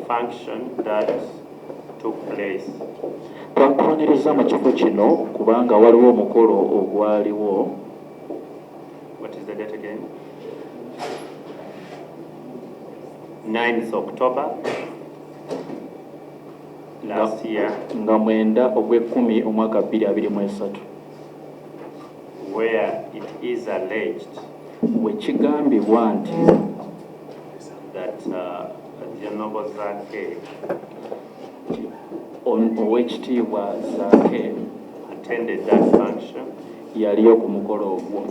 function that took place. Twakubonereza mu kifo kino kubanga waliwo omukolo ogwaliwo. What is the date again? 9th October last year. Nga mwenda ogw'ekkumi omwaka 2023. Where it is alleged wekigambibwa nti that General Zaake owekitiibwa Zaake attended that function yaliyo ku mukolo ogwo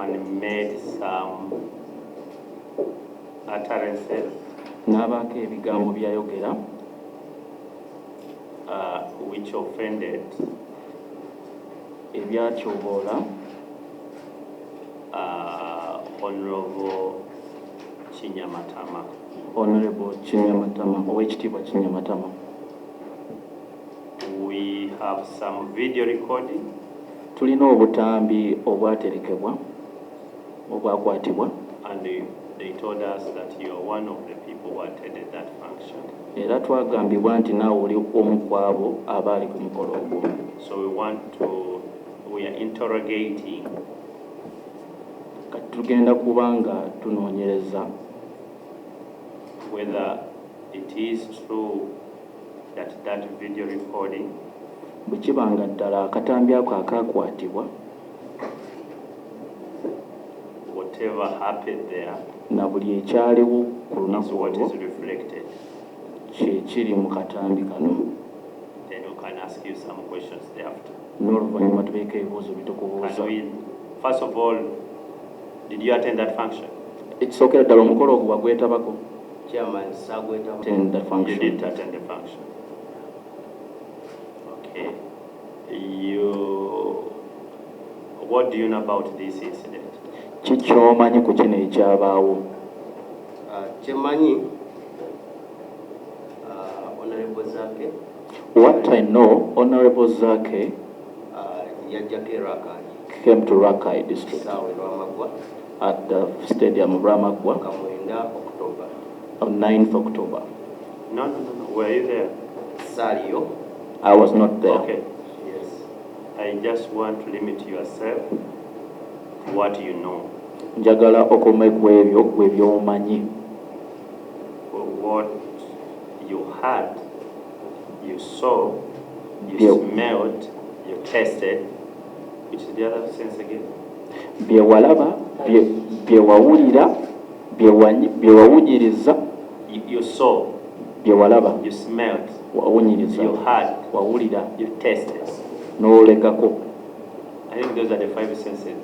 and made some utterances n'abaako ebigambo byayogera which offended ebyatyoboola Honorable Kinyamatama. Honorable Kinyamatama, owekitiibwa Kinyamatama. We have some video recording. Tulina obutambi obwaterekebwa obwakwatibwa. And they told us that you are one of the people who attended that function. Era twagambibwa nti naawe oli omu ku abo abaali ku mukolo ogwo. So we are interrogating. Tugenda kubanga tunoonyereza whether it is true that that video recording bwe kibanga ddala akatambi ako akaakwatibwa whatever happened there na buli ekyaliwo ku lunaku olwo kiri mu katambi kano. Then we can ask you some questions thereafter. N'oluvannyuma tubeeko ebibuuzo bitukubuuza. First of all, did you attend that function? It's okay ddala omukolo ogwo wagwetabako? Chairman, attend the function. You didn't attend the function. Okay. What do you know about this incident? Kikyomanyi ku kino ekyabaawo? Kyemanyi Honorable Zaake. What I know, Honorable Zaake came to Rakai district at the stadium of Ramagwa on 9th October. No. Were you there? Sario. I was not there. Okay. Yes. I just want to limit yourself to what you know. Njagala okome ku ebyo by'omanyi. What you heard, you saw, you smelled, you tasted, which is the other sense again? Bye walaba, bye wawulira, bye wawunyiriza. You saw, bye walaba, you smelled, wawunyiriza, you heard, wawulira, you tasted. N'olekako. I think those are the 5 senses.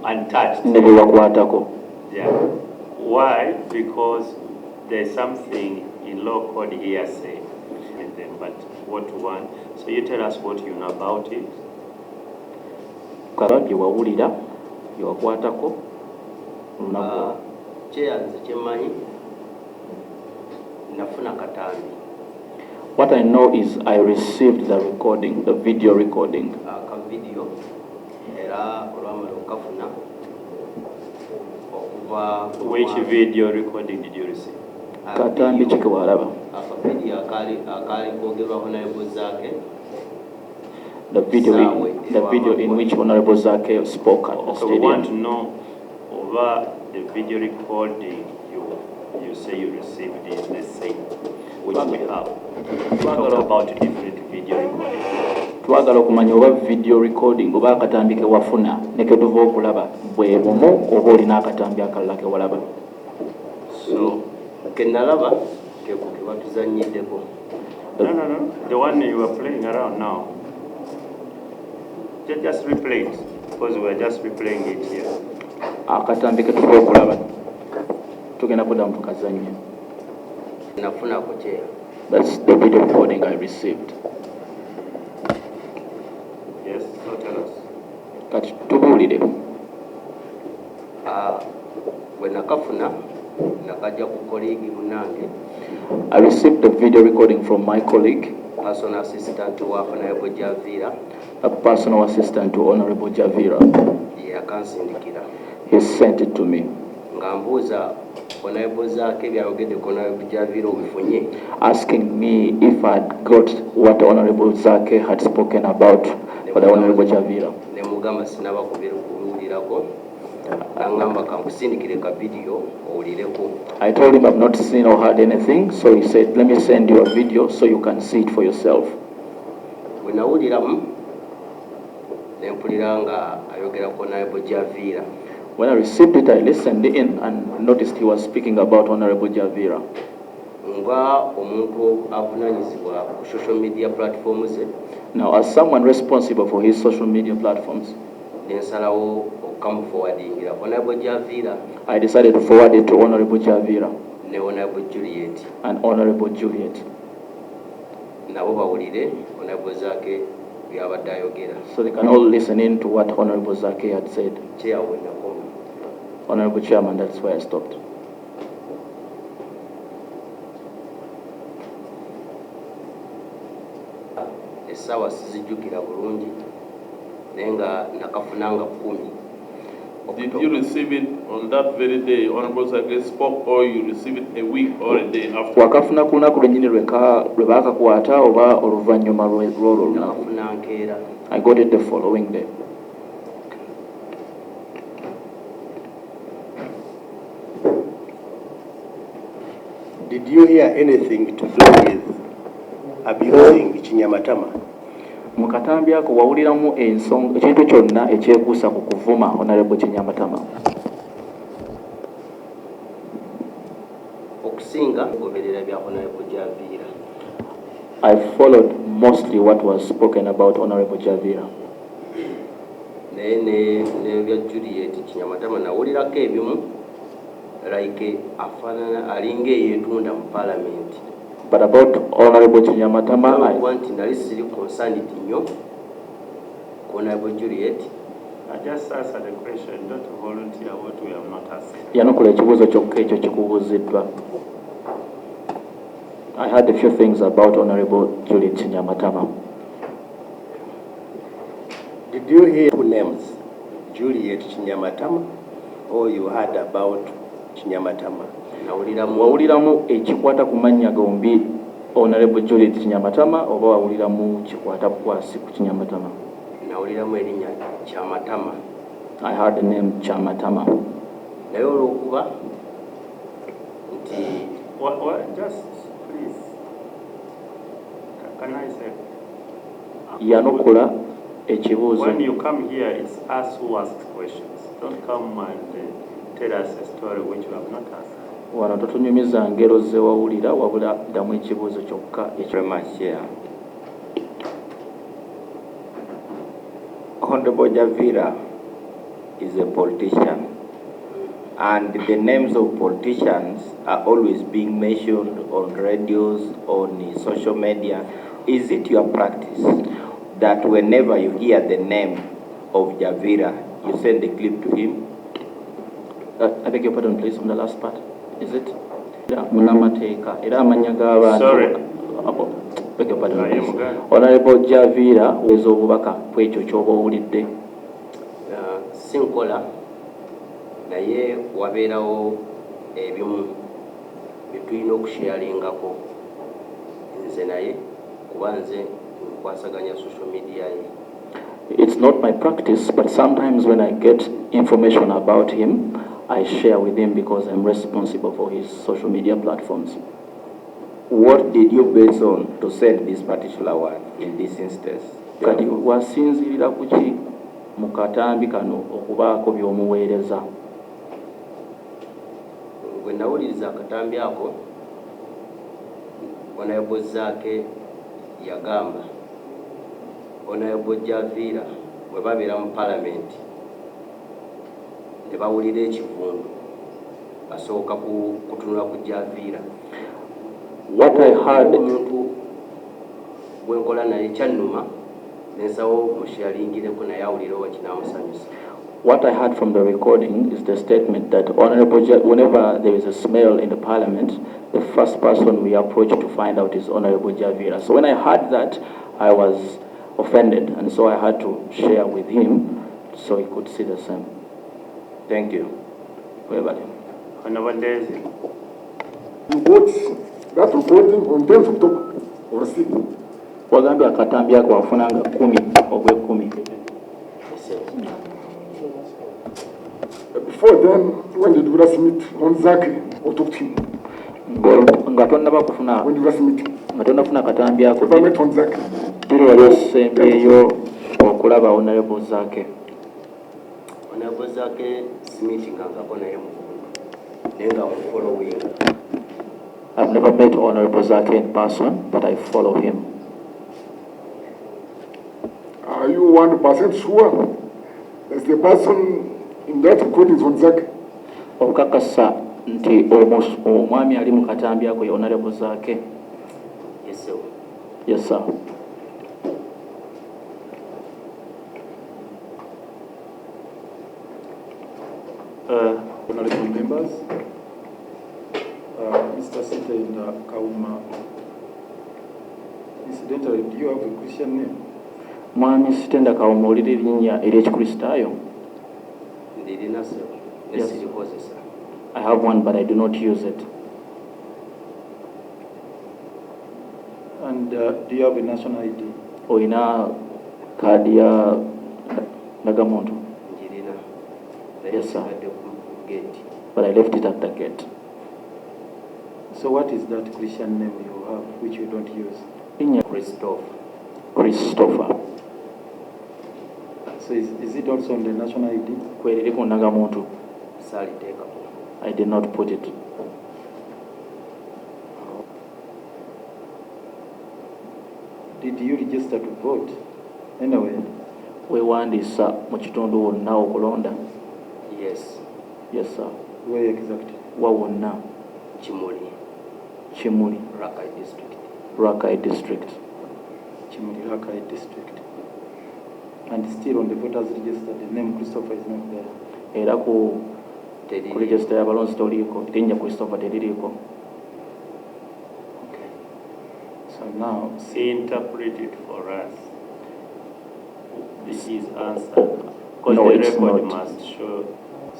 Untouched. Ne bye wakwatako. Yeah. Why? Because there's something in law called hearsay. But what one? So you tell us what you know about it. Kaba bye wawulira, bye wakwatako. What I know is I received the recording, the video recording. Which video recording did you receive? Katambi ki ke walaba? The video in which Honorable Zaake spoke at the stadium. We want to know over the video recording you say you received is the same, which we have. We talk about different video recordings. Twagala okumanya oba video recording oba akatambi ke wafuna ne ke tuva okulaba bwe bumu oba olina akatambi akalala ke walaba. So kenalaba ke kukibatuzanyiddeko. No. The one you are playing around now. Just replay it because we are just replaying it here. Akatambi ke tuva okulaba tugenda kuddamu tukazannya. Nafuna ku kye. That's the video recording I received. Yes, so tell us. Kati tubuulire. When nakafuna nakajja ku colleague munange. I received the video recording from my colleague, personal assistant to Honorable Javira. A personal assistant to Honorable Javira. Yeah, He sent it to me. asking me if I'd got what Honorable Zaake had spoken about for the Honorable Javira. I told him I've not seen or heard anything, so he said, let me send you a video so you can see it for yourself. When I received it, I listened in and noticed he was speaking about Honorable Javira. Now, as someone responsible for his social media platforms, I decided to forward it to Honorable Javira and Honorable Juliet, so they can all listen in to what Honorable Zaake had said. Honorable Chairman, that's where I stopped. Did you receive it on that very day Honorable Zaake spoke, or you receive it a week or a day after? I got it the following day. Did you hear anything to do with abusing Kinyamatama? Mukatambi ako wawuliramu ensonga ekintu kyonna ekyekuusa ku kuvuma Honorable Kinyamatama. I followed mostly what was spoken about Honorable Javira. But about Honorable Kinyamatama, I just answered the question, don't volunteer what we have not asked. I heard a few things about Honorable Juliekinyamatama. Did you hear who names Juliekinyamatama, or you heard about Kinyamatama? Wawuliramu ekikwata ku mannya gombi Honorable Juliekinyamatama oba wawuliramu kikwata kwasi ku Kinyamatama? I heard the name Chamatama. What, just please, can I say? Yanokula ekibuuzo. When you come here, it's us who ask questions. Don't come and tell us a story which you have not asked. Wano totunyumiza ngero ze wawulira wabula ddamu ekibuuzo kyokka ekyo. Honorable Javira is a politician, and the names of politicians are always being mentioned on radios, on social media. Is it your practice that whenever you hear the name of Javira, you send a clip to him? I beg your pardon, please, on the last part. Is it? Sorry. Beg your pardon, please. Honorable Javira, was obubaka kwecho kyoba owulidde. Sinkola naye wabeerawo ebimu bitulina okusharingako nze naye kuba nze nkwasaganya social media ye. It's not my practice, but sometimes when I get information about him, I share with him because I'm responsible for his social media platforms. What did you base on to send this particular one in this instance? Kati wasinzirira kuki mu katambi kano okubaako by'omuweereza? Bwe nawuliriza akatambi ako, Honorable Zaake yagamba Honorable Javira bwe babeera mu Parliament ne bawulira ekivundu basooka kutunula ku Javira. What I heard, omuntu bwenkola naye kyannuma nensawo mushalingireko naye awulire oba kinaamusanyusa. What I heard from the recording is the statement that whenever there is a smell in the Parliament, the first person we approach to find out is Honorable Javira. So when I heard that, I was offended, and so I had to share with him so he could see the same. Thank you. Very well. Honorable Daisy. You got that recording on 10th October or receipt? Wagambye akatambi ako wafunanga 10 ogw'ekumi. Before then, when did you last meet on Zaake or talk to him? Nga tonnaba kufuna When did you last meet? nga tonnafuna akatambi ako. If I met on Zaake. Biro wali osembyeyo okulaba Honorable Zaake. Honorable Zaake simeetingangako naye mukundu naye nga mufollowing. I've never met Honorable Zaake in person, but I follow him. Are you 100% sure that's the person in that recording is on Zaake? Okakasa nti omwami ali mu katambi ako ye Honorable Zaake. Yes, sir. Yes, sir. Honorable members, Mr. Sita and Kauma, incidentally, do you have a Christian name? Mwami Sitenda Kauma olina erinnya ery'Ekikristaayo? Ndirina, sir. Yes. Sir. I have one, but I do not use it. And do you have a national ID? Olina kaadi ya Nagamuntu? Ndirina. Yes, sir. Gate. But I left it at the gate. So what is that Christian name you have, which you don't use? Christopher. So is it also on the national ID? Kweririku Nagamuntu. Salitekapo. I did not put it. Did you register to vote? Anyway. Weewandiisa mu kitundu wonna okulonda? Yes. Yes, sir. Where exactly? Wa wonna? Chimuli. Chimuli. Rakai district. Rakai district. Chimuli Rakai district. And still on the voters register, the name Christopher is not there. Era ku register y'abalonzi toliiko, erinnya Christopher teririiko. Okay. So now, Interpret it for us. This is answered. Because No, the it's record not. must show.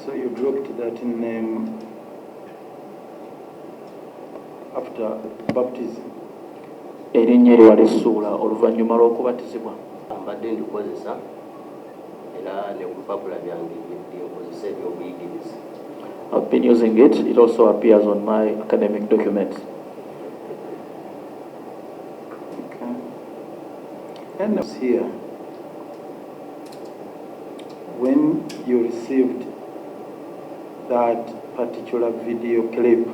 so you dropped that name after baptism. Erinnya eryo walisuula oluvannyuma lw'okubatizibwa? Mbadde ndikozesa era ne ku bipapula byange byenkozesa ebyobuyigiriza. I've been using it. It also appears on my academic documents. Okay. And here, when you received that particular video clip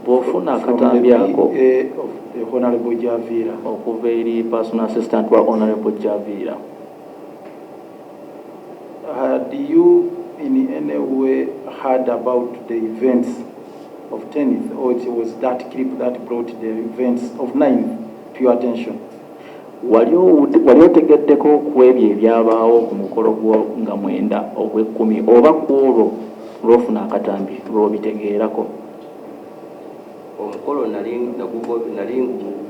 Bw'ofuna from the akatambi ako PA of the Honorable Javira, okuva eri personal assistant wa Honorable Javira, had you in any way heard about the events of 10th, or it was that clip that brought the events of 9th to your attention? wali otegeddeko ku ebyo ebyabaawo ku mukolo nga 9 ogw'ekumi oba ku olwo lw'ofuna akatambi lw'obitegeerako? Omukolo nali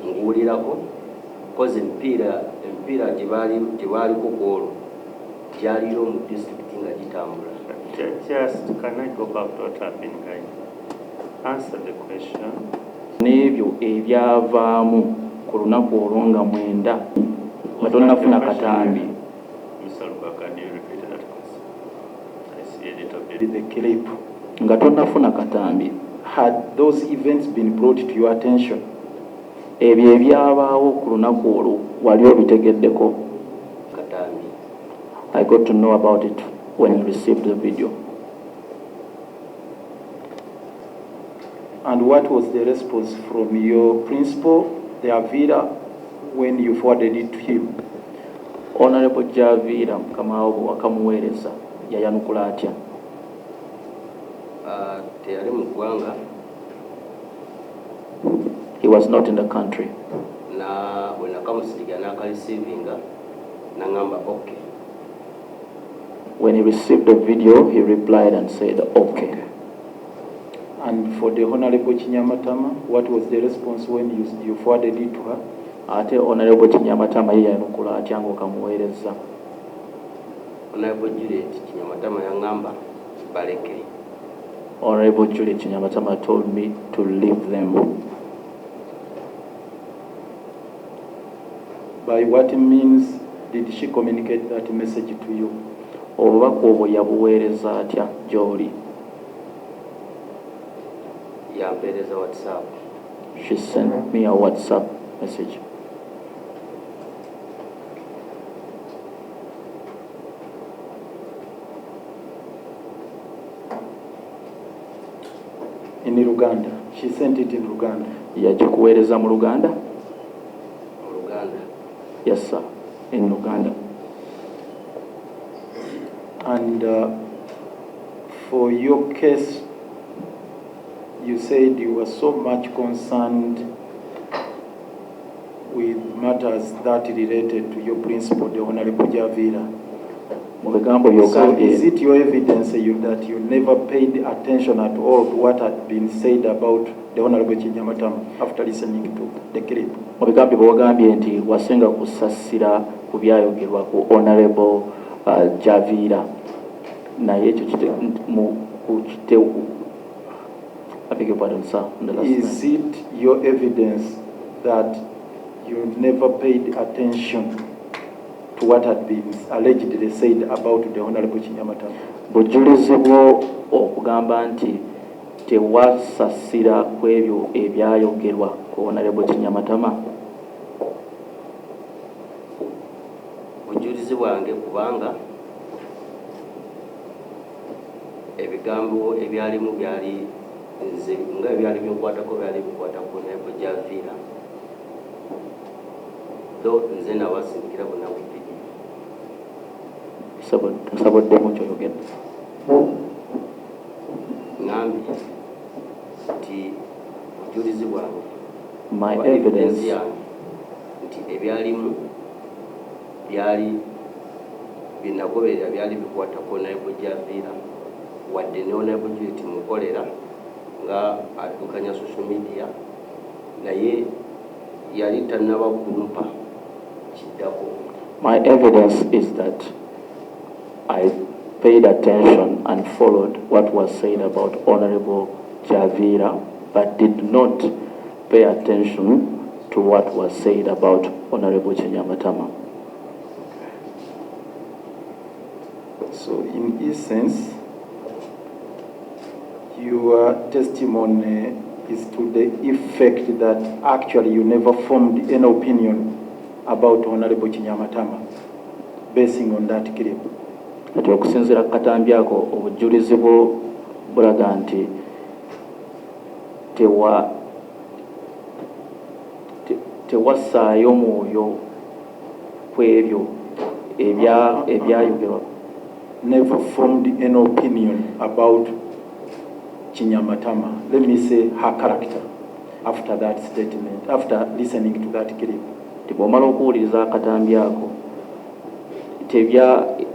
nguwulirako koze empiira gye baaliko ku olwo gyaliyo mu disitulikiti nga gitambula. Just, can I go back to what I've been guiding? Answer the question. N'ebyo ebyavaamu ku lunaku olwo nga 9 nga tonnafuna katambi. Mr. Lukwago, can you repeat that question? I see a little bit. The clip, Nga tonnafuna katambi. had those events been brought to your attention? Ebyo ebyabaawo ku lunaku olwo wali obitegeddeko? Katambi. I got to know about it when you received the video. And what was the response from your principal, the Avira, when you forwarded it to him? Honorable Javira Mukama we wakamuweereza yayanukula atya? Teyali mu ggwanga. He was not in the country. Na bwe nakamusiriga n'akalisiivinga n'aŋŋamba okay. When he received the video, he replied and said, okay. And for the Honorable Kinyamatama, what was the response when you forwarded it to her? Ate Honorable Kinyamatama ye yayanukula atya ng'okamuweereza? Honorable Juliet Kinyamatama yaŋŋamba baleke. Honorable Juliekinyamatama told me to leave them. By what means did she communicate that message to you? Obubaka obwo yabuweereza atya gy'oli? Yampeereza WhatsApp. She sent me a WhatsApp message. In Uganda. She sent it in Uganda. Yagikuweereza mu Luganda? Mu Luganda. Yes, sir. In Uganda. And for your case, you said you were so much concerned with matters that related to your principal, the Honorable Javira. So is it your evidence that you never paid attention at all to what had been said about the Honorable Kinyamatama after listening to the clip? Mubigambi bwogambye nti wasenga kusasira ku byayogerwa ku Honorable Javira. Naye ekyo I beg your pardon, sir. Is it your evidence that you never paid attention to what had been allegedly said about the Honorable Kinyamatama? Bujulizi bwo okugamba nti tewasasira ku ebyo ebyayogerwa ku Honorable Kinyamatama? Bujulizi bwange kubanga ebigambo ebyalimu byali nze nga byali binkwatako byali bikwata ku Honorable Javira. Though nze nawasindikira bonna ku video. Nsaboddemu ky'oyogera. Ngambye nti bujulizi bwange. My evidence yange nti ebyalimu byali binagoberera byali bikwata ku Honorable Javira wadde ne Honorable Juliet mukolera nga addukanya social media naye yali tannaba kumpa kiddako. My evidence is that I paid attention and followed what was said about Honorable Javira, but did not pay attention to what was said about Honorable Kinyamatama. So in essence, your testimony is to the effect that actually you never formed any opinion about Honorable Kinyamatama, basing on that clip. Kati okusinziira ku katambi ako obujulizi bwo bulaga nti tewasaayo mwoyo ku ebyo ebyayogerwa. Never formed any opinion about Kinyamatama, let me say her character, after that statement, after listening to that clip. Bw'omala okuwuliriza akatambi ako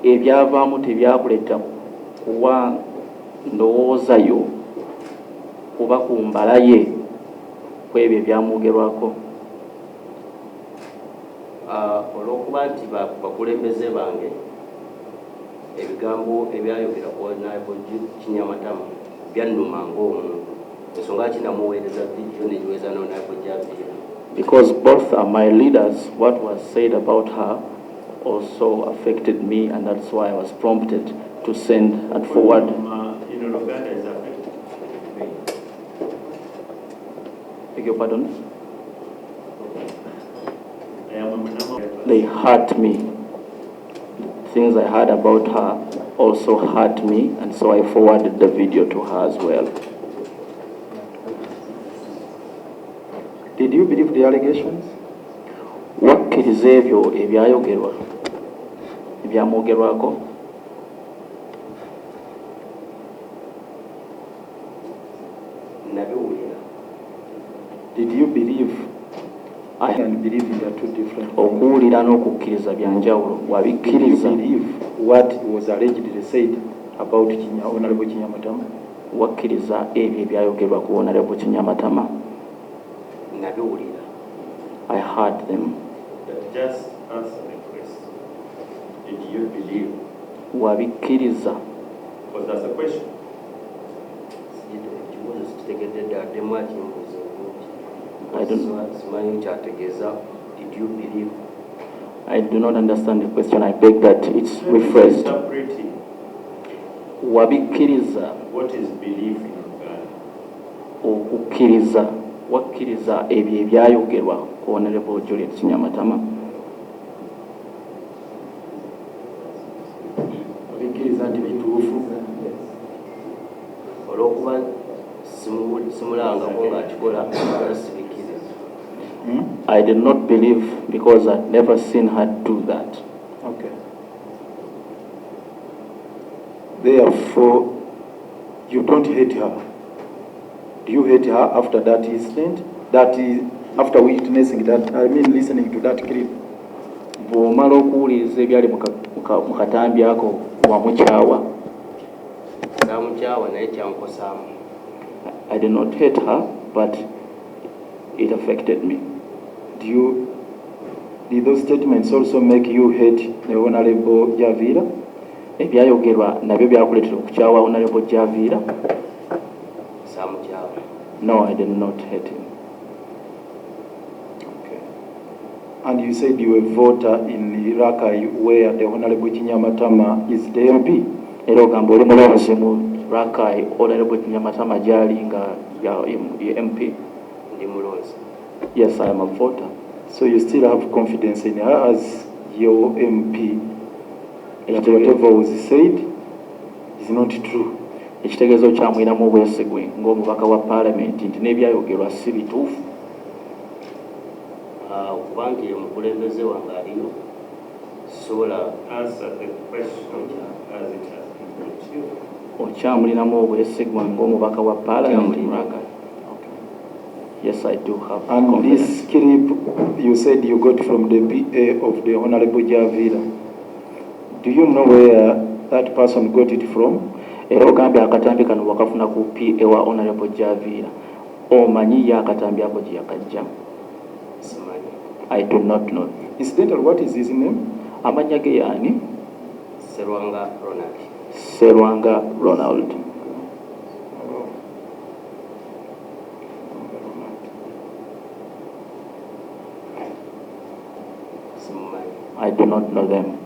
ebyavaamu tebyakuleta kuwa ndowoozayo kuba ku mbala ye ku ebyo ebyamwogerwako. Olw'okuba nti bakulembeze bange ebigambo ebyayogera ku Honorable Kinyamatama byannuma ng'omuntu ensonga kinamuweereza vidiyo negiweza n'Honorable Javira. Because both are my leaders, what was said about her also affected me, and that's why I was prompted to send and forward. Uganda is affected me. Beg your pardon? I They hurt me. Things I heard about her also hurt me, and so I forwarded the video to her as well. Did you believe the allegations? Wakkiriza ebyo ebyayogerwa ebyamwogerwako? Nabiwulira. Did you believe? I can believe in the two different things. Okuwulira n'okukkiriza bya njawulo. Did you Wabikkiriza? believe what was allegedly said about Honorable Kinyamatama? Wakkiriza ebyo ebyayogerwa ku Honorable Kinyamatama? Nabiwulira. I heard them. just answer the question. Did you believe? Wabikkiriza? Because that's a question. Did you believe? I do not understand the question. I beg that it's rephrased. Wabikiriza. What is belief in Uganda? Okukkiriza. Wakkiriza ebyo ebyayogerwa ku Honorable Juliekinyamatama. Wabikiriza nti bituufu. Olw'okuba simulangako ng'akikola sibikiriza. I did not believe because I'd never seen her do that. Okay. Therefore, you don't hate her. Do you hate her after that incident? That is, after witnessing that, I mean listening to that clip? Bw'omala okuwuliriza ebyali mu katambi ako wamukyawa. Samukyawa naye kyankosaamu. I did not hate her, but it affected me. Did those statements also make you hate the Honorable Javira? Ebyayogerwa nabyo byakuleetera okukyawa Honorable Javira? Samukyawa. No, I did not hate him. Okay. And you said you were a voter in Rakai where the Honorable Kinyamatama is the MP? Era ogamba oli mulonzi mu Rakai Honorable Kinyamatama gyali nga MP? Ndi mulonzi. Yes, I am a voter. So you still have confidence in her as your MP? That whatever was said is not true. Ekitegeezo kyamwinamu obwesigwe ng'omubaka wa paalamenti nti n'ebyayogerwa si bituufu. Kubanga ye mukulembeze wange aliyo sobola answer the question as it has been put to you. Okyamulinamu obwesigwa ng'omubaka wa paalamenti mu Rakai? Yes, I do have and confidence. This clip you said you got from the PA of the Honorable Javira. Do you know where that person got it from? Era ogambye akatambi kano wakafuna ku PA wa Honorable Javira. Omanyi ye akatambi ako gye yakajja? simanyi. I do not know. Incidentally, what is his name? Amannya ge yaani? Serwanga Ronald. Serwanga Ronald. I do not know them.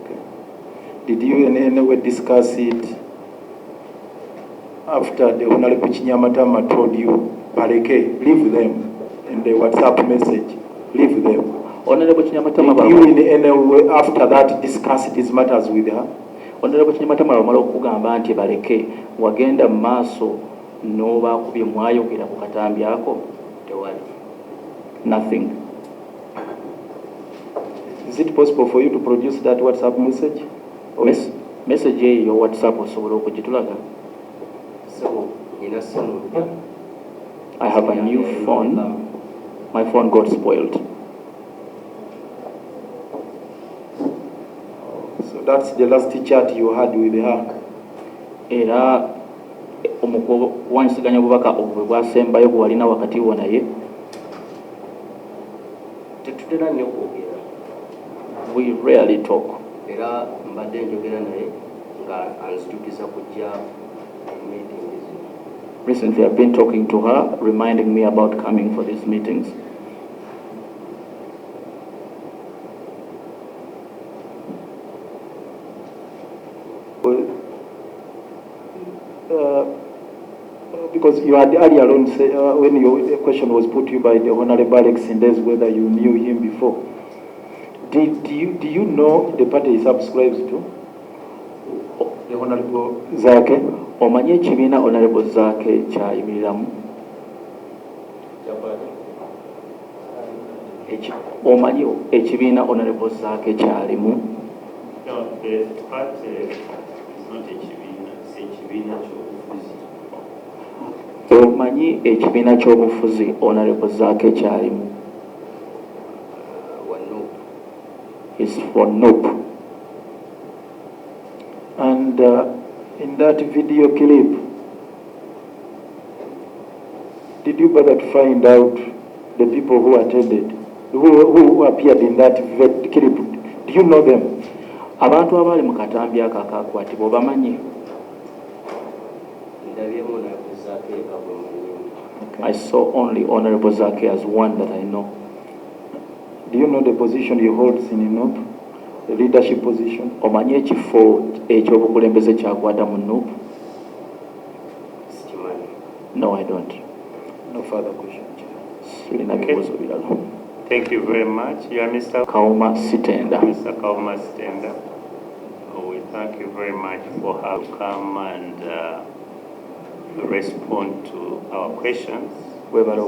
Okay. Did you in any way discuss it after the Honorable Kinyamatama told you, Pareke, leave them, in the WhatsApp message, leave them? Honorable Kinyamatama, did you in any way after that discuss these matters with her? Honorable Kinyamatama wamala okugamba nti baleke wagenda mu maaso n'oba kubye mwayogera ku katambi ako? Tewali. Nothing. Is it possible for you to produce that WhatsApp message? Message eyo WhatsApp osobola okugitulaga? So, nina simu. I have a new phone. My phone got spoiled. So that's the last chat you had with her. Era omukuwanyisiganya obubaka obwo bwasembayo bwe walina wakati wo naye? Tetutera nnyo kwogera. We rarely talk. Era mbadde njogera naye nga anzijjukiza kujja meetings. Recently I've been talking to her, reminding me about coming for these meetings. Because you had earlier on say, when your question was put to you by the Honorable Alex Sindez whether you knew him before. Do you know the party he subscribes to? The Honorable Zaake? Omanyi ekibiina Honorable Zaake kyayimiriramu? Omanyi ekibiina Honorable Zaake kyalimu? No, the party is not ekibiina, it's ekibiina ky'obufuzi. Omanyi ekibiina ky'obufuzi Honorable Zaake kyalimu? Is for NOP. And in that video clip, did you bother to find out the people who attended, who appeared in that clip? Do you know them? Abantu abali mu katambi ako akakwatibwa obamanyi? I saw only Honorable Zaake as one that I know. Do you know the position he holds in NUP? The leadership position? Omanyi ekifo ekyobukulembeze kyakwata mu NUP? No, I don't. No further question. Thank you very much. You are Mr. Kauma Sitenda. Mr. Kauma Sitenda. We thank you very much for having come and respond to our questions. Webala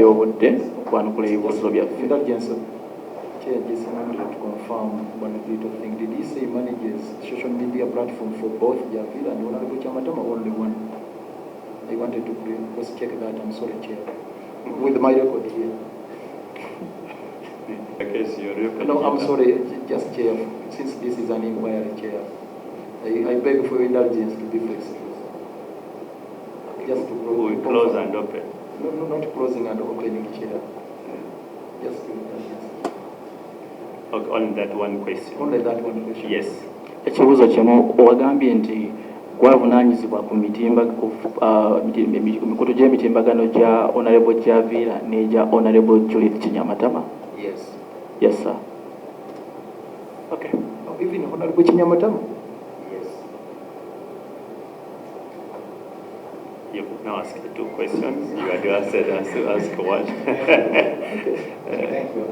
obudde okwanukula ebibuuzo byaffe. Just wanted to confirm one little thing. Did he say he manages social media platform for both Javira and Honorable Kinyamatama or only one? I wanted to just check that. I'm sorry, Chair. With my record here. No, I'm sorry, just Chair. Since this is an inquiry, Chair, I beg for your indulgence to be flexible. Just to we close and open. No, not closing and opening, Chair. Just to indulgence. Okay, on that one question. Only that one question. Yes. Ekibuuzo kimu owagambye nti gwavunaanyizibwa ku mikutu gy'emitimbagano gya Honorable Javira n'egya Honorable Juliekinyamatama? Yes. Yes, sir. Okay. Even Honorable Kinyamatama? Yes. You've now asked 2 questions. You had asked one. Thank you.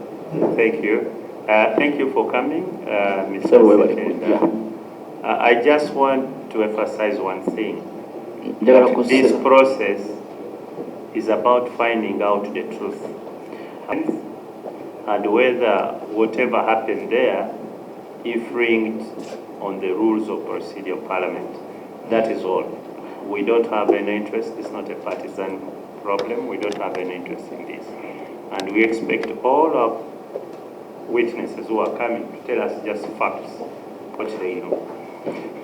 Thank you. Thank you for coming, Mr. Secretary. I just want to emphasize one thing. This process is about finding out the truth and whether whatever happened there infringed on the rules of procedure of Parliament. That is all. We don't have any interest. It's not a partisan problem. We don't have any interest in this. And we expect all of witnesses who are coming to tell us just facts, what they know.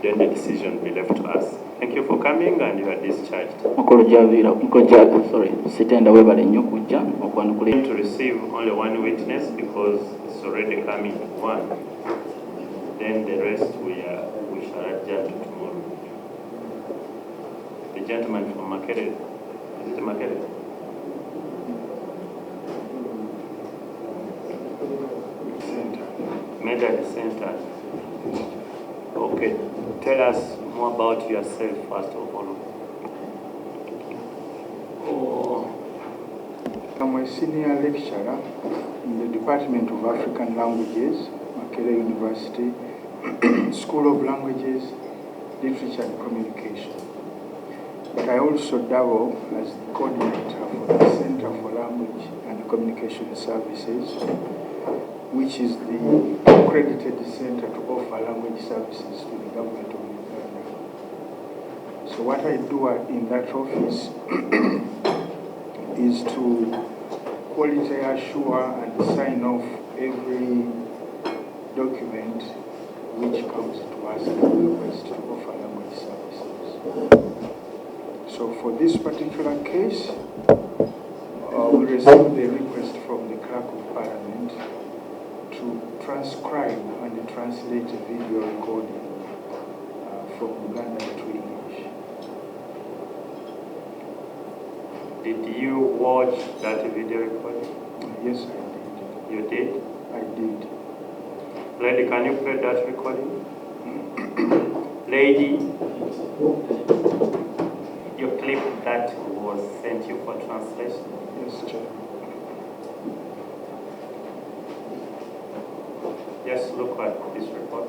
Then the decision will be left to us. Thank you for coming and you are discharged. Sitenda webale nnyo kujja okwanukula. To receive only one witness because it's already coming one. Then the rest we shall adjourn to tomorrow. The gentleman from Makerere. Is it Makerere? Medal Center. Okay. Tell us more about yourself first of all. I'm a senior lecturer in the Department of African Languages, Makerere University, School of Languages, Literature and Communication. But I also dabble as the coordinator for the Center for Language and Communication Services, which is the accredited center to offer language services to the government of Uganda. So what I do in that office is to quality assure and sign off every document which comes to us as a request to offer language services. So for this particular case, we received the request from the Clerk of Parliament to transcribe and translate a video recording from Uganda to English. Did you watch that video recording? Yes, I did. You did? I did. Lady, can you play that recording? Lady, your clip that was sent you for translation? Yes, Chair. Just look at this report.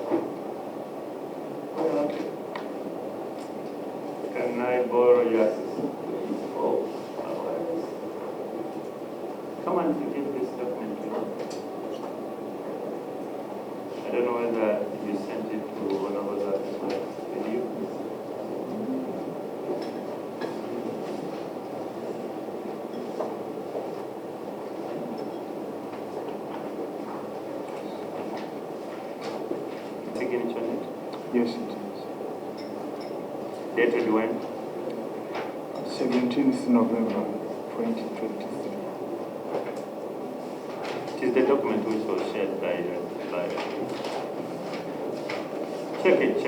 Can I borrow your assistant? Oh, come and get this document. I don't know whether you sent it to one of us with you. Signature on it? Yes, it Dated when? is. 17th November 2023. It is the document which was shared by check it.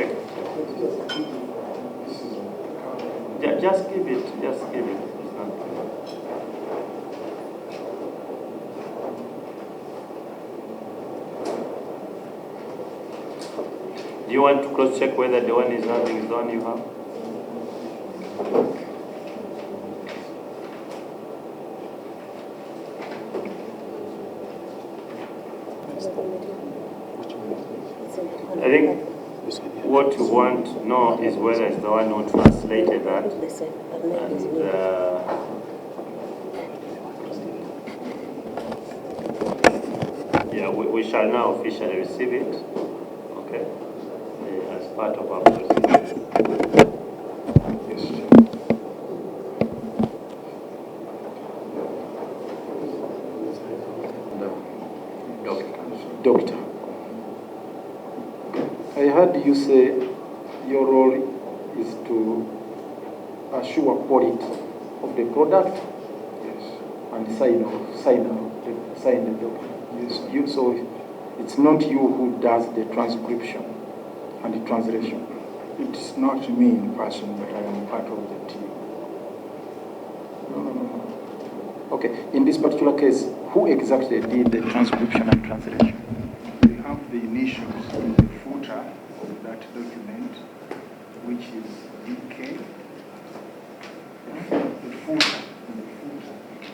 Just give it. It's not. you want to cross-check whether the one is having is the one you have? I think what you want to know is whether it's the one who translated that. And yeah, we shall now officially receive it, okay, as part of our procedure. Doctor, I heard you say your role is to assure quality of the product. Yes. And sign the document. Yes. So it's not you who does the transcription and the translation. It's not me in person, but I am part of the team. No. Okay. In this particular case, who exactly did the transcription and translation? We have the initials in the footer of that document, which is DK.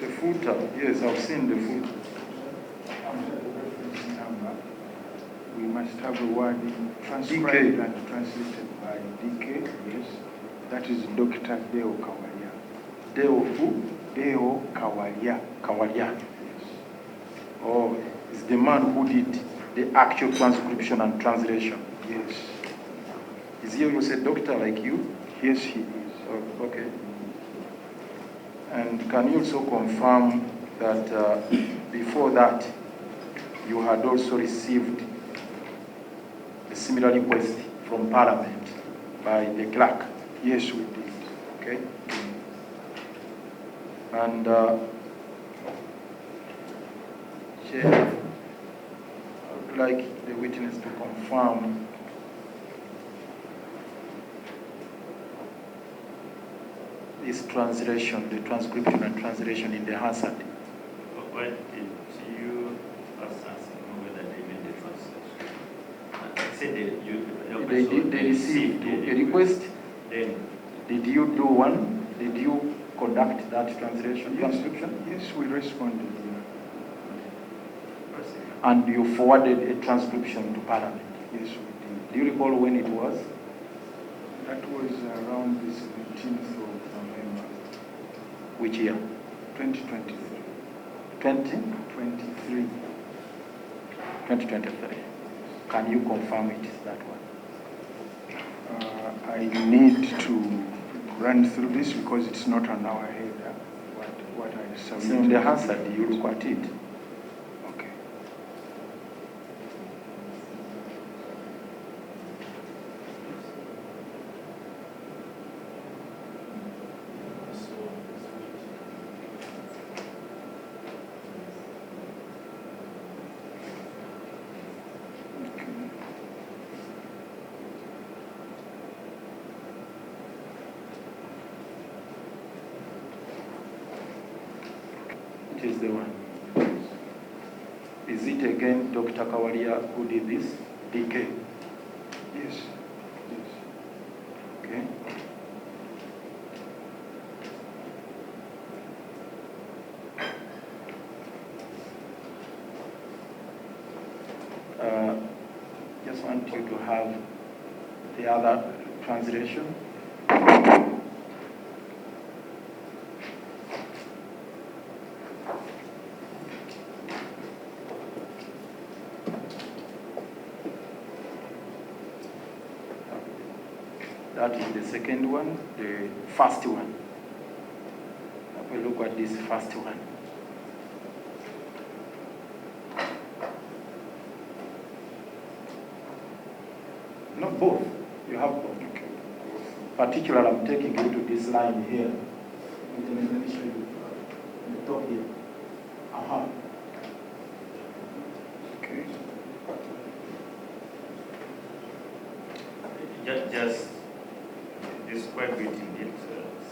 The footer, yes, I've seen the footer. After the reference number, we must have a word transcribed and translated by DK, yes. That is Dr. Deo Kawalia. Deo who? Deo Kawalia. Kawalia. Yes. Oh, it's the man who did the actual transcription and translation. Yes. Is he also a doctor like you? Yes, he is. Oh, okay. And can you also confirm that before that, you had also received a similar request from Parliament by the clerk? Yes, we did. Okay. And Chair, I would like the witness to confirm this translation, the transcription and translation in the Hansard. When did you first ask whether they made the translation? They received a request. Then did you do one? Did you conduct that translation, transcription? Yes, we responded. And you forwarded a transcription to Parliament? Yes, we did. Do you recall when it was? That was around the 17th of November. Which year? 2023. 2023. 2023. Can you confirm it is that one? I need to run through this because it's not on our head. What I submitted. So in the Hansard, you look at it. Okay. It is the one. Is it again Dr. Kawalia who did this? DK? Yes. Okay. Just want you to have the other translation. That is the second one, the first one. Have a look at this first one. No, both. You have both. Okay. Particularly, I'm taking you to this line here. Let me show you the top here. Aha. Okay. Just describe it in it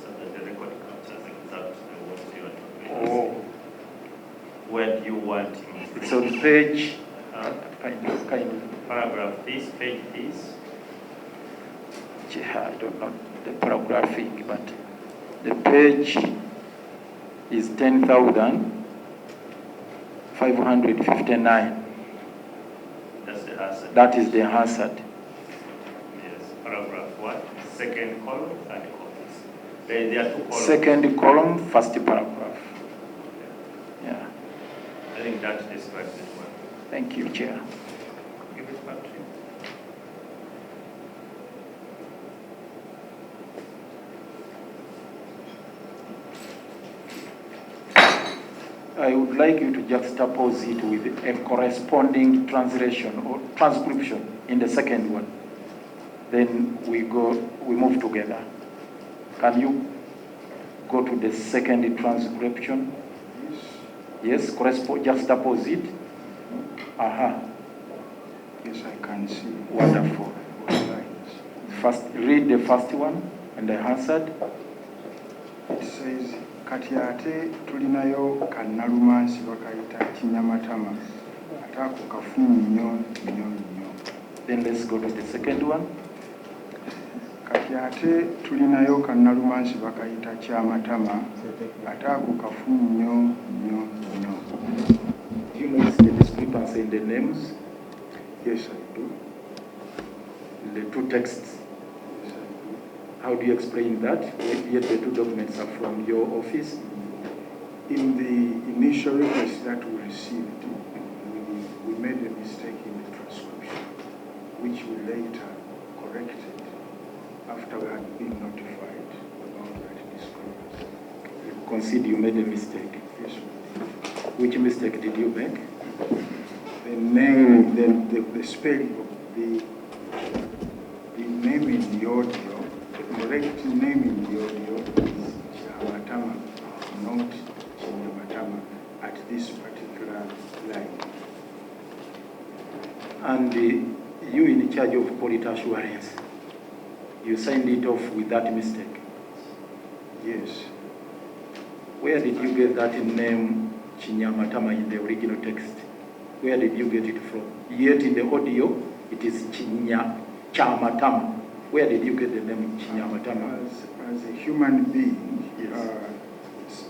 so that the record captures exactly what you are talking about. Oh. Where do you want him? It's on page, kind of. Paragraph this, page this. I don't know the paragraphing, but the page is 10,559. That's the hazard. That is the hazard. Yes, paragraph what? Second column, third column. There are two columns. Second column, first paragraph. Yeah. I think that describes it well. Thank you, Chair. Give it back to you. I would like you to juxtapose it with a corresponding translation or transcription in the second one. Then we move together. Can you go to the second transcription? Yes, juxtapose it. Aha. Yes, I can see. Wonderful. First, read the first one and the hazard. It says, kati ate tulinayo kannalumansi bakayita kinyamatama ate ako kafumu nnyo nnyo nnyo. Then let's go to the second one. Kati ate tulinayo kannalumansi bakayita kyamatama ate ako kafumu nnyo nnyo nnyo. Do you notice the discrepancy in the names? Yes, I do. In the two texts? How do you explain that? Yet the two documents are from your office? In the initial request that we received, we made a mistake in the transcription, which we later corrected after we had been notified about that discrepancy. You concede you made a mistake? Yes, we did. Which mistake did you make? The name, the spelling of the name in the audio, the correct name in the audio is Kyamatama, not Kinyamatama, at this particular line. And you in charge of quality assurance, you signed it off with that mistake? Yes. Where did you get that name Kinyamatama in the original text? Where did you get it from? Yet in the audio, it is Kinyamatama. Where did you get the name Kinyamatama? As a human being, yes.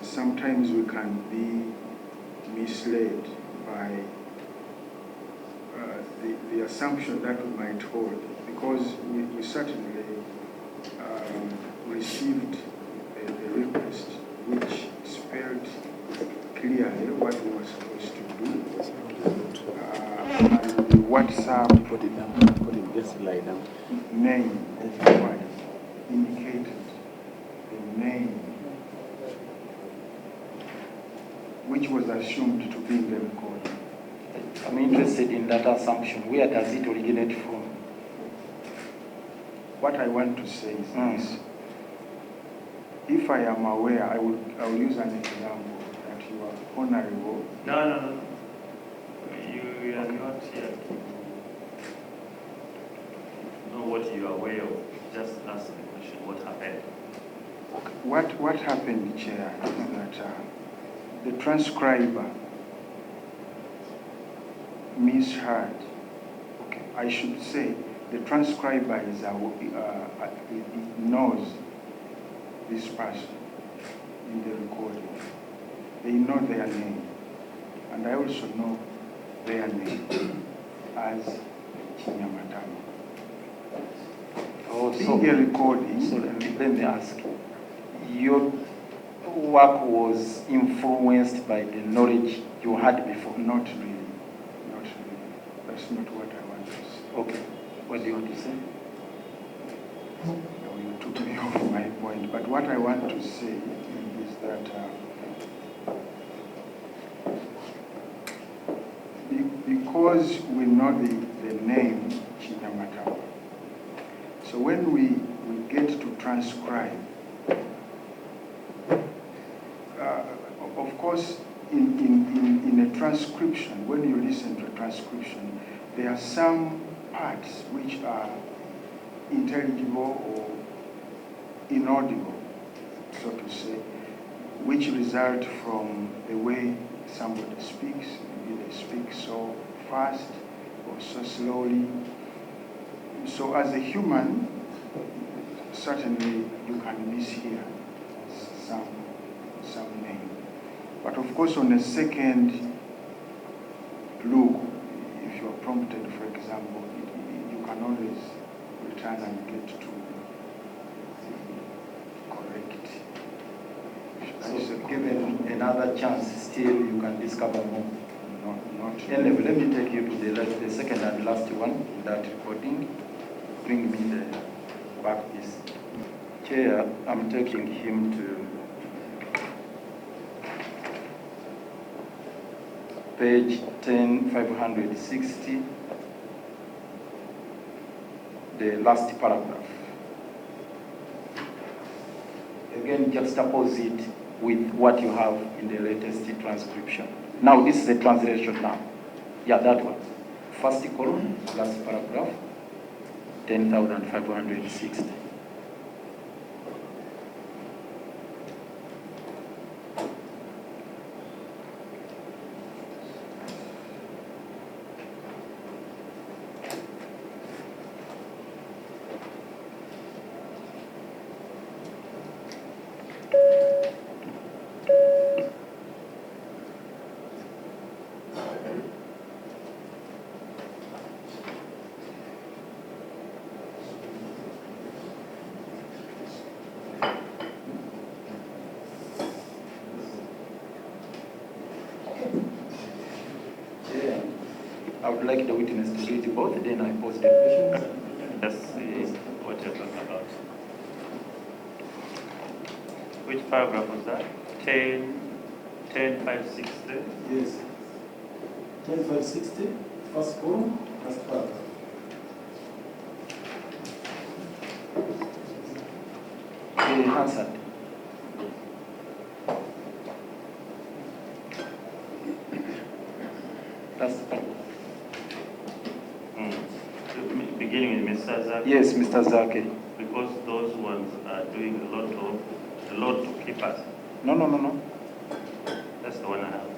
Sometimes we can be misled by the assumption that we might hold, because we certainly received a request which spelled clearly what we were supposed to do. And the WhatsApp name of the wife indicated the name which was assumed to be in the recording. I'm interested in that assumption. Where does it originate from? What I want to say is this. If I am aware, I will use an example that you are honorable. No. You are not yet. Know what you are aware of. Just ask the question. What happened? What happened, Chair, is that the transcriber misheard. Okay, I should say the transcriber knows this person in the recording. They know their name, and I also know their name as Kinyamatama. Being a recording. So let me ask. Your work was influenced by the knowledge you had before? Not really. That's not what I want to say. Okay. What do you want to say? You took me off my point. But what I want to say is that because we know the name Kinyamatama, so when we get to transcribe, of course, in a transcription, when you listen to a transcription, there are some parts which are intelligible or inaudible, so to say, which result from the way somebody speaks. Maybe they speak so fast or so slowly. So as a human, certainly you can mishear some name. But of course, on a second look, if you are prompted, for example, you can always return and get to correct. So given another chance, still you can discover more. Not Anyway, let me take you to the second and last one in that recording. Bring me the back piece. Chair, I'm taking him to page 10,560, the last paragraph. Again, juxtapose it with what you have in the latest transcription. Now, this is a translation now. Yeah, that one. First column, last paragraph, 10,560. I would like the witness to read both, then I pose the questions. Let's see what you're talking about. Which paragraph was that? 10,560? Yes. 10,560, first column, last paragraph. Answered. That's the paragraph. Beginning with Mr. Zaake? Yes, Mr. Zaake. Because those ones are doing a lot to keep us. No. That's the one I have.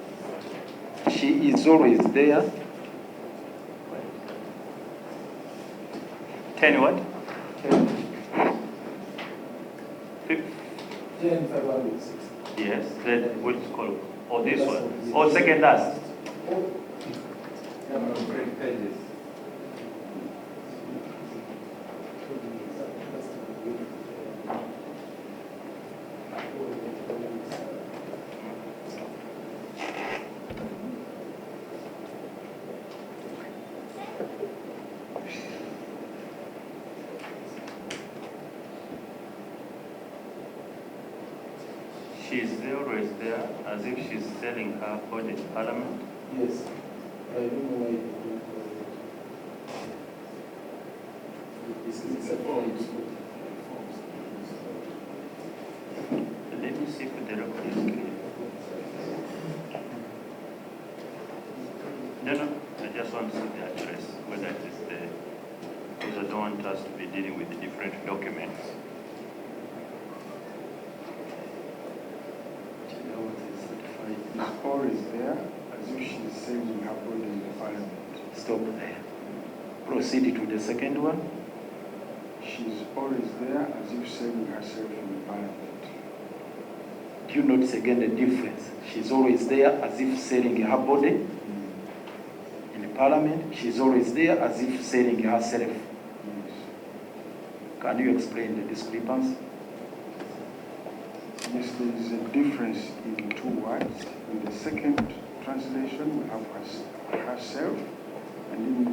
She is always there. 10 what? 10,560. Yes, then which column? Oh, this one. Oh, second last. Pages. She's always there, as if she's selling her body in Parliament. Yes. I don't know why this is a point. Let me see if the record is clear. No, I just want to see the address, whether it is there, because I don't want us to be dealing with different documents. Or is there, as if she is selling her body in the Parliament. Stop there. Proceed to the second one. She's always there, as if selling herself in the Parliament. Do you notice again the difference? She's always there as if selling her body. In the Parliament, she's always there as if selling herself. Yes. Can you explain the discrepancy? Yes, there is a difference in two words. In the second translation, we have herself, and in the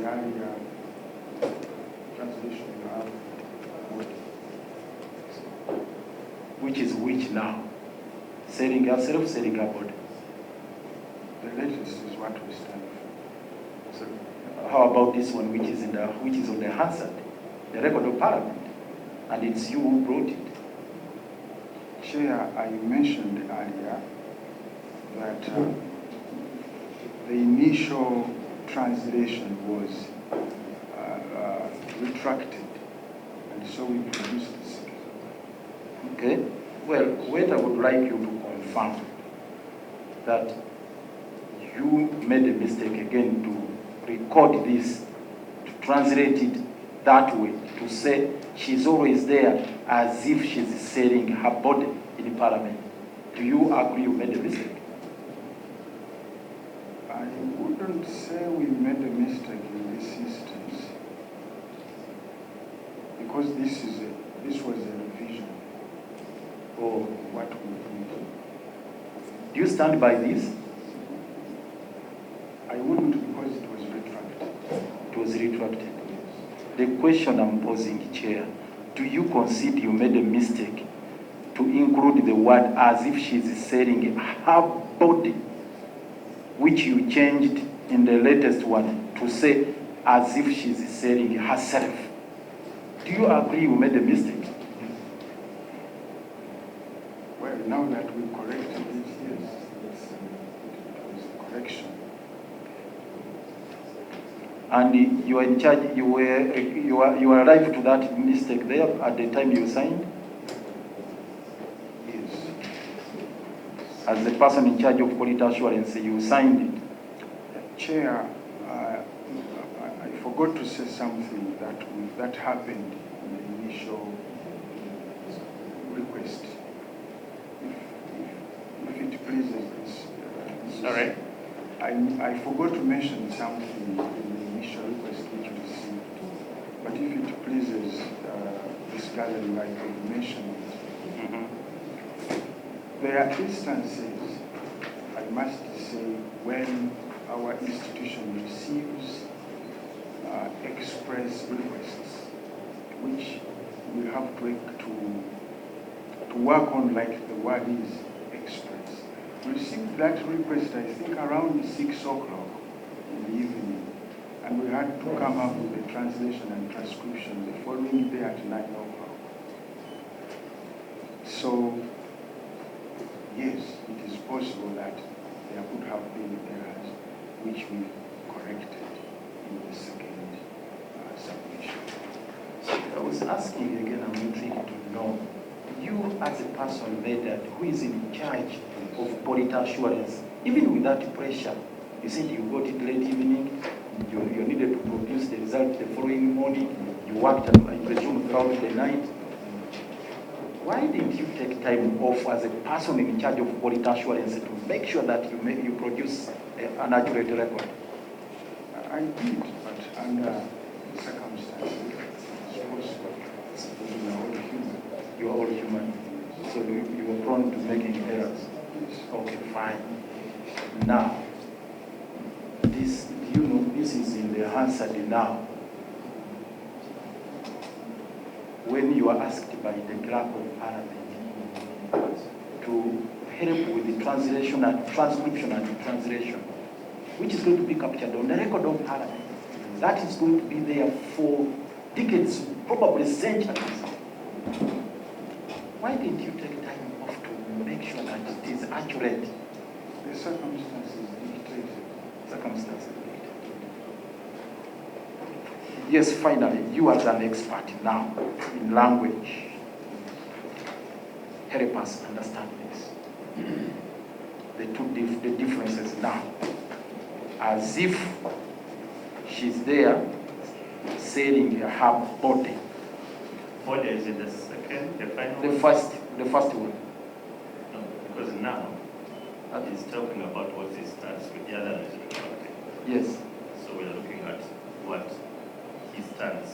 earlier translation, you have body. Which is which now? Selling herself, selling her body. The latest is what we stand for. So how about this one, which is on the Hansard, the record of Parliament, and it's you who brought it? Chair, I mentioned earlier that the initial translation was retracted, and so we produced this. Okay. Well, what I would like you to confirm that you made a mistake again to record this, to translate it that way, to say she's always there as if she's selling her body in Parliament. Do you agree you made a mistake? I wouldn't say we made a mistake in this instance, because this was a revision of what we did. Do you stand by this? I wouldn't, because it was retracted. It was retracted. The question I'm posing, Chair, do you concede you made a mistake to include the word as if she's selling her body, which you changed in the latest one to say as if she's selling herself? Do you agree you made a mistake? Well, now that we corrected it, yes, it was a correction. And you were in charge, you were alive to that mistake there at the time you signed? Yes. As the person in charge of quality assurance, you signed it. Chair, I forgot to say something that happened in the initial request. If it pleases this. Sorry? I forgot to mention something in the initial request which you received. But if it pleases this gathering, I could mention it. Mm-hmm. There are instances, I must say, when our institution receives express requests, which we have to work on, like the word is express. We received that request, I think, around 6 o'clock in the evening, and we had to come up with a translation and transcription the following day at 9 o'clock. So, yes, it is possible that there could have been errors which we corrected in the second submission. I was asking again, I'm intrigued to know, you as a person who is in charge of quality assurance, even without pressure, you said you got it late evening, you needed to produce the result the following morning, you worked, I presume, throughout the night. Why didn't you take time off as a person in charge of quality assurance to make sure that you produce an accurate record? I did, but under the circumstances, it's possible. We are all human. You are all human, so you are prone to making errors. Okay, fine. Now, this is in the Hansard now. When you are asked by the clerk of Parliament to help with the translation and transcription and translation, which is going to be captured on the record of Parliament, that is going to be there for decades, probably centuries. Why didn't you take time off to make sure that it is accurate? The circumstances dictated. Circumstances dictated. Yes, finally, you as an expert now in language, help us understand this. The differences now. As if she's there selling her body. Body is in the second, the final The one? first one. No, because now that is talking about what he starts with, the other is retracted. Yes. So we are looking at what he stands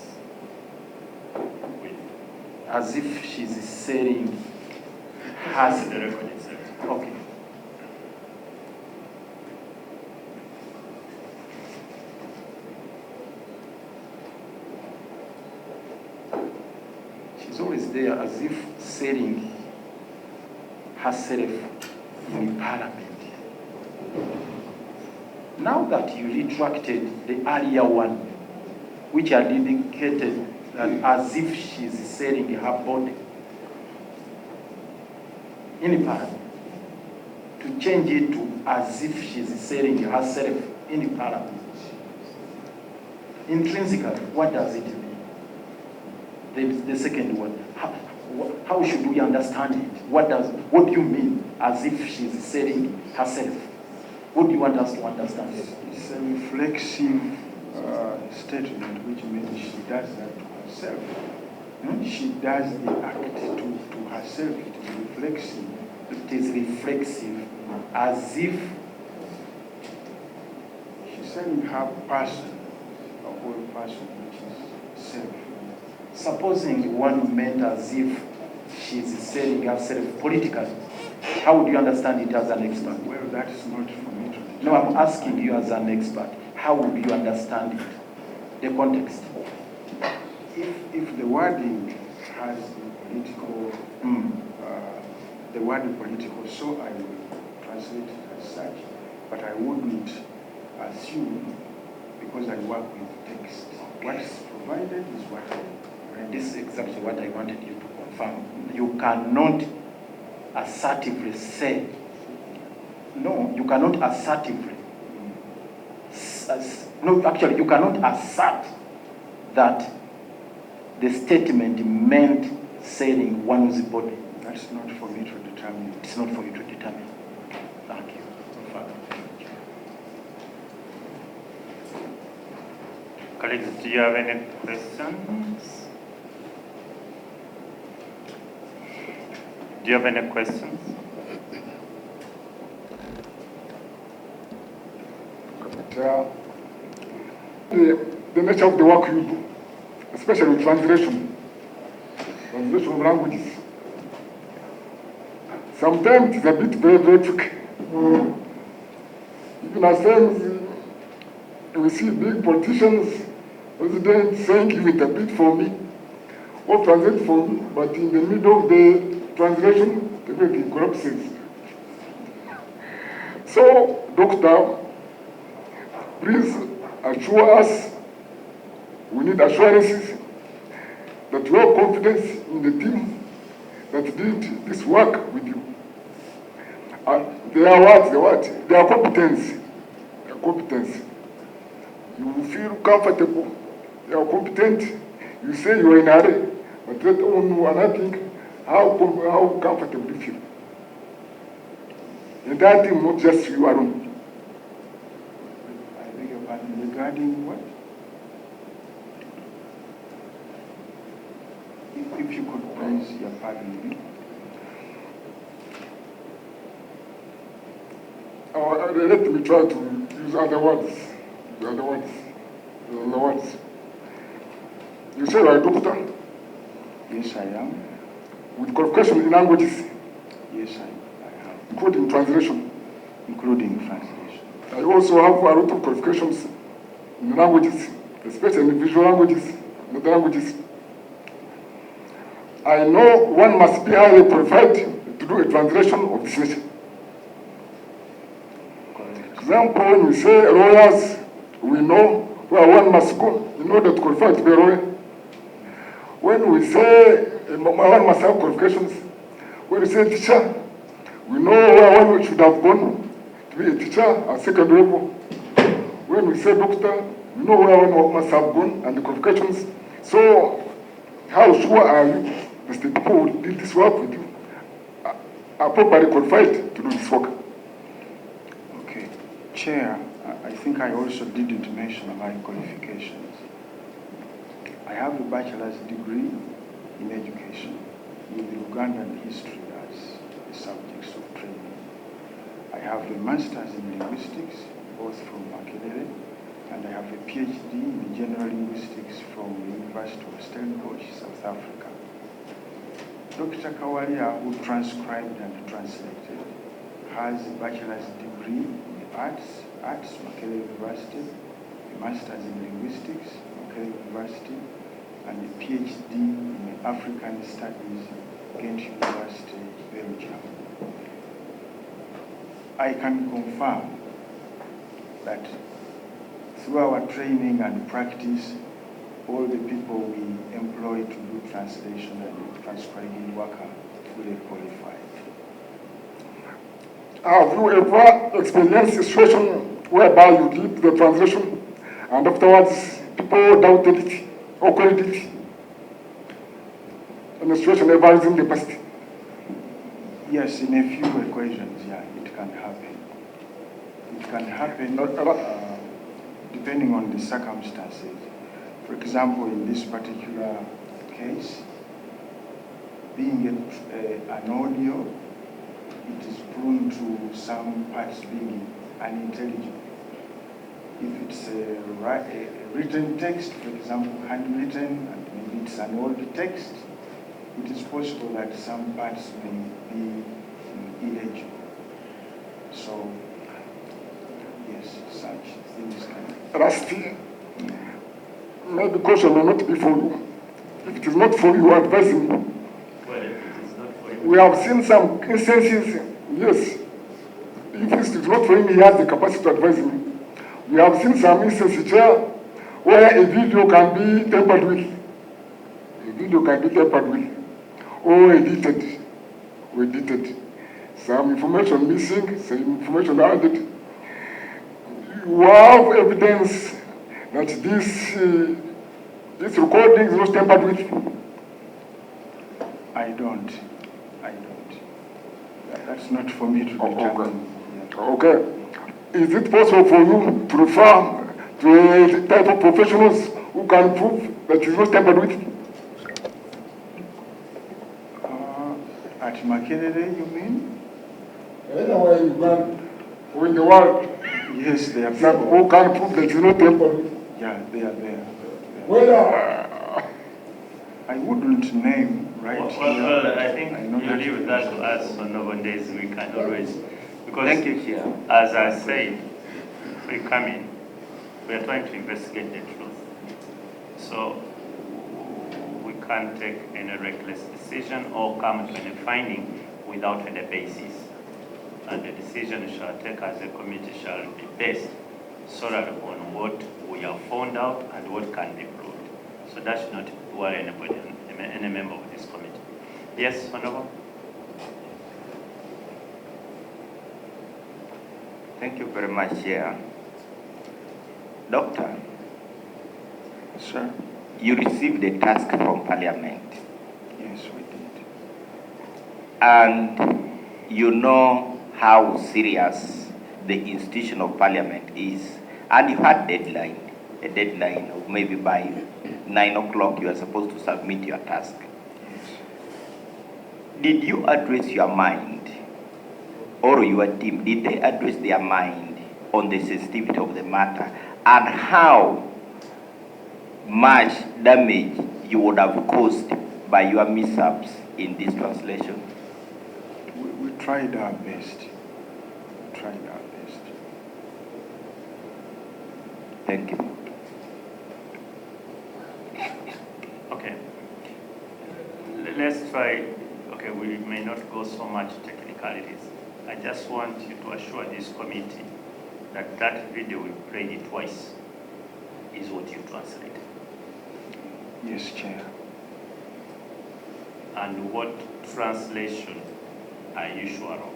with. As if she's selling That's her. the record itself. Okay. She's always there as if selling herself in Parliament. Now that you retracted the earlier one, which had indicated that as if she's selling her body in Parliament, to change it to as if she's selling herself in Parliament. Intrinsically, what does it mean? The second one, how should we understand it? What do you mean as if she's selling herself? What do you want us to understand? It's a reflexive statement which means she does that to herself. She does the act to herself. It is reflexive. It is reflexive, as if She's saying her person, a whole person, which is self. supposing one meant as if she's selling herself politically. How would you understand it as an expert? Well, that is not for me to determine. No, I'm asking you as an expert. How would you understand it? The context. If the wording has a political, the word political, so I will translate it as such, but I wouldn't assume, because I work with text. What's provided is what I read. And this is exactly what I wanted you to confirm. You cannot assertively say, no, you cannot assertively, no, actually, you cannot assert that the statement meant selling one's body. That's not for me to determine. It's not for you to determine. Thank you. Colleagues, do you have any questions? Do you have any questions? The nature of the work you do, especially translation of languages. Sometimes it's a bit very tricky. Even at times, we see big politicians, presidents saying, "Give it a bit for me," or translate for me, but in the middle of the translation, everything collapses. So, Doctor, please assure us, we need assurances that you have confidence in the team that did this work with you. They are what? They are competence. They are competence. You feel comfortable. They are competent. You say you are in a hurry, but let all know another thing, how comfortable you feel. And that thing, not just you alone. I beg your pardon, regarding what? If you could please, your pardon me. Let me try to use other words. The other words. You say you are a doctor? Yes, I am. With qualification in languages? Yes, I have. Including translation? Including translation. I also have a lot of qualifications in languages, especially in visual languages, in other languages. I know one must be highly qualified to do a translation of this nature. For example, when we say lawyers, we know where one must go in order to qualify to be a lawyer. When we say one must have qualifications, when we say teacher, we know where one should have gone to be a teacher at secondary level. When we say doctor, we know where one must have gone and the qualifications. So, how sure are you that the people who did this work with you are properly qualified to do this work? Okay. Chair, I think I also didn't mention my qualifications. I have a bachelor's degree in education with Ugandan history as the subjects of training. I have a master's in linguistics, both from Makerere, and I have a PhD in general linguistics from the University of Stellenbosch, South Africa. Dr. Kawalia, who transcribed and translated, has a bachelor's degree in arts, Makerere University, a master's in linguistics, Makerere University, and a PhD in African Studies, Ghent University, Belgium. I can confirm that through our training and practice, all the people we employ to do translation and transcribing work are fully qualified. Have you ever experienced a situation whereby you did the translation and afterwards people doubted it or queried it? And the situation ever is in the past? Yes, in a few equations, yeah, it can happen. It can happen depending on the circumstances. For example, in this particular case, being an audio, it is prone to some parts being unintelligible. If it's a written text, for example, handwritten, and maybe it's an old text, it is possible that some parts may be illegible. So, yes, such things can. Rusty, maybe caution may not be for you. If it is not for you, advise me. Well, if it is not for you. We have seen some instances, yes. If it is not for him, he has the capacity to advise me. We have seen some instances here where a video can be tampered with. A video can be tampered with. Or edited. Or edited. Some information missing, some information added. You have evidence that this recording is not tampered with. I don't. That's not for me to determine. Okay. Is it possible for you to refer to a type of professionals who can prove that it is not tampered with? At Makerere, you mean? Anywhere in Uganda or in the world. Yes, they are That people. who can prove that it is not tampered with? Yeah, they are there. Well, I wouldn't name right here. Well, I think know you that leave that to us on other days. We can always, because Thank you, Chair. as I said, we come in, we are trying to investigate the truth. So we can't take any reckless decision or come to any finding without any basis. And the decision we shall take as a committee shall be based solely on what we have found out and what can be proved. So that should not worry anybody, any member of this committee. Yes, Honorable? Thank you very much, Chair. Doctor, Sir? you received a task from Parliament, Yes, we did. and you know how serious the institution of Parliament is, and you had a deadline of maybe by 9 o'clock you are supposed to submit your task. Did you address your mind, or your team, did they address their mind on the sensitivity of the matter, and how much damage you would have caused by your mishaps in this translation? We tried our best. Thank you. Okay. Let's try, okay, we may not go so much technicalities. I just want you to assure this committee that that video we played it twice is what you translated. Yes, Chair. And what translation are you sure of?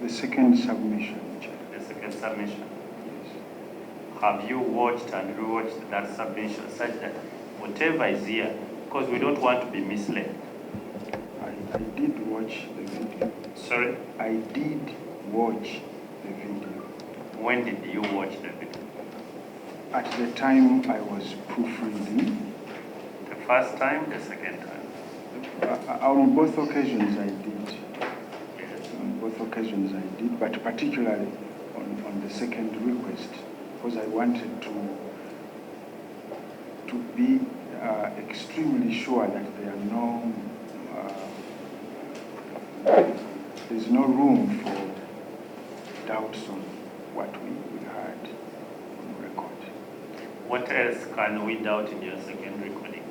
The second submission, Chair. The second submission. Yes. Have you watched and rewatched that submission such that whatever is here, because we don't want to be misled. I did watch the video. Sorry? I did watch the video. When did you watch the video? At the time I was proofreading. The first time, the second time? On both occasions I did. Yes. On both occasions I did, but particularly on the second request, because I wanted to be extremely sure that there's no room for doubts on what we heard on record. What else can we doubt in your second recording?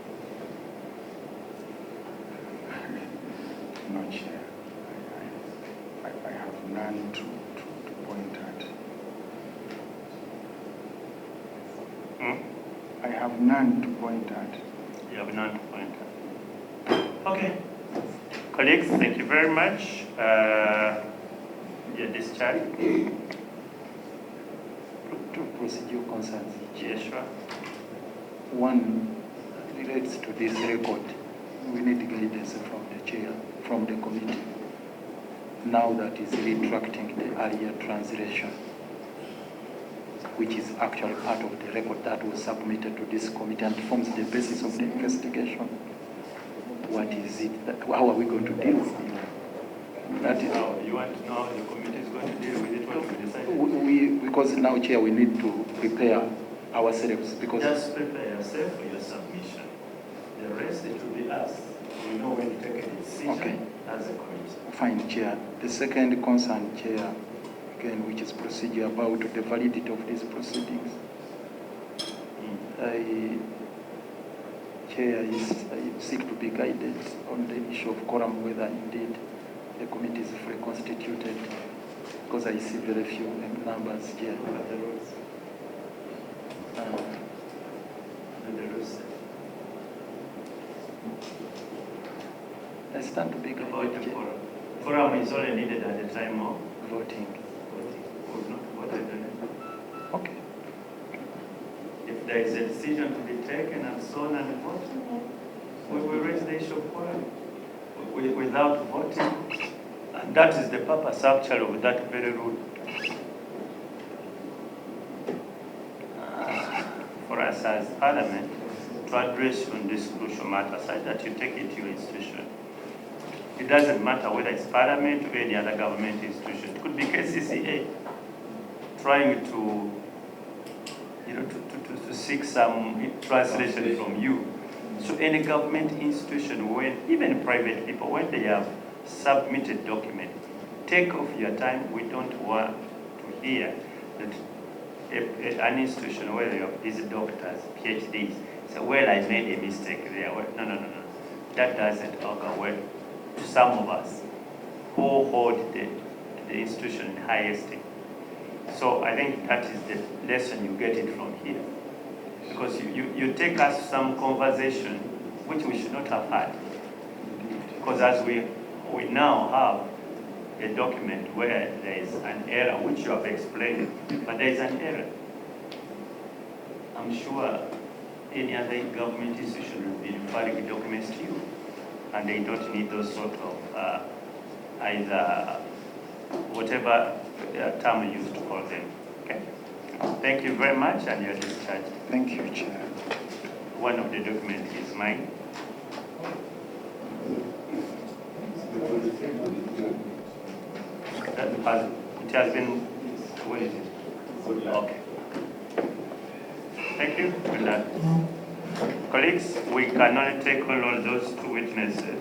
Not sure. I have none to point at. I have none to point at. You have none to point at. Okay. Colleagues, thank you very much. Your discharge. Two procedure concerns. Yes, sure. One relates to this record. We need guidance from the chair, from the committee, now that is retracting the earlier translation, which is actually part of the record that was submitted to this committee and forms the basis of the investigation. what is it, how are we going to deal with it? That is, You want to know how the committee is going to deal with it, what we decided? because now, Chair, we need to prepare ourselves because Just prepare yourself for your submission. The rest, it will be us. We know when to take a decision as a committee. Fine, Chair. The second concern, Chair, again, which is procedure about the validity of these proceedings. Chair, I seek to be guided on the issue of quorum, whether indeed the committee is fully constituted, because I see very few numbers here. But the rules. And the rules. I stand to be About guided, the Chair. quorum. Quorum is only needed at the time of Voting. voting. Would not voted on it. Okay. If there is a decision to be taken and so on and voted, we will raise the issue of quorum. Without voting, and that is the purpose actually of that very rule. For us as Parliament to address on this crucial matter, such that you take it to your institution. It doesn't matter whether it's Parliament or any other government institution. It could be KCCA trying to, to seek some translation from you. So any government institution, when even private people, when they have submitted document, take off your time. We don't want to hear that an institution where you have these doctors, PhDs, say, well, I made a mistake there. Well, no. That doesn't augur well to some of us who hold the institution in high esteem. So I think that is the lesson you get it from here. Because you take us some conversation which we should not have had. Because as we now have a document where there is an error, which you have explained, but there is an error. I'm sure any other government institution will be referring documents to you, and they don't need those sort of either whatever term used to call them. Okay. Thank you very much, and you're discharged. Thank you, Chair. One of the documents is mine. It has been, what is it? Okay. Thank you. Good luck. Colleagues, we can only take on all those two witnesses.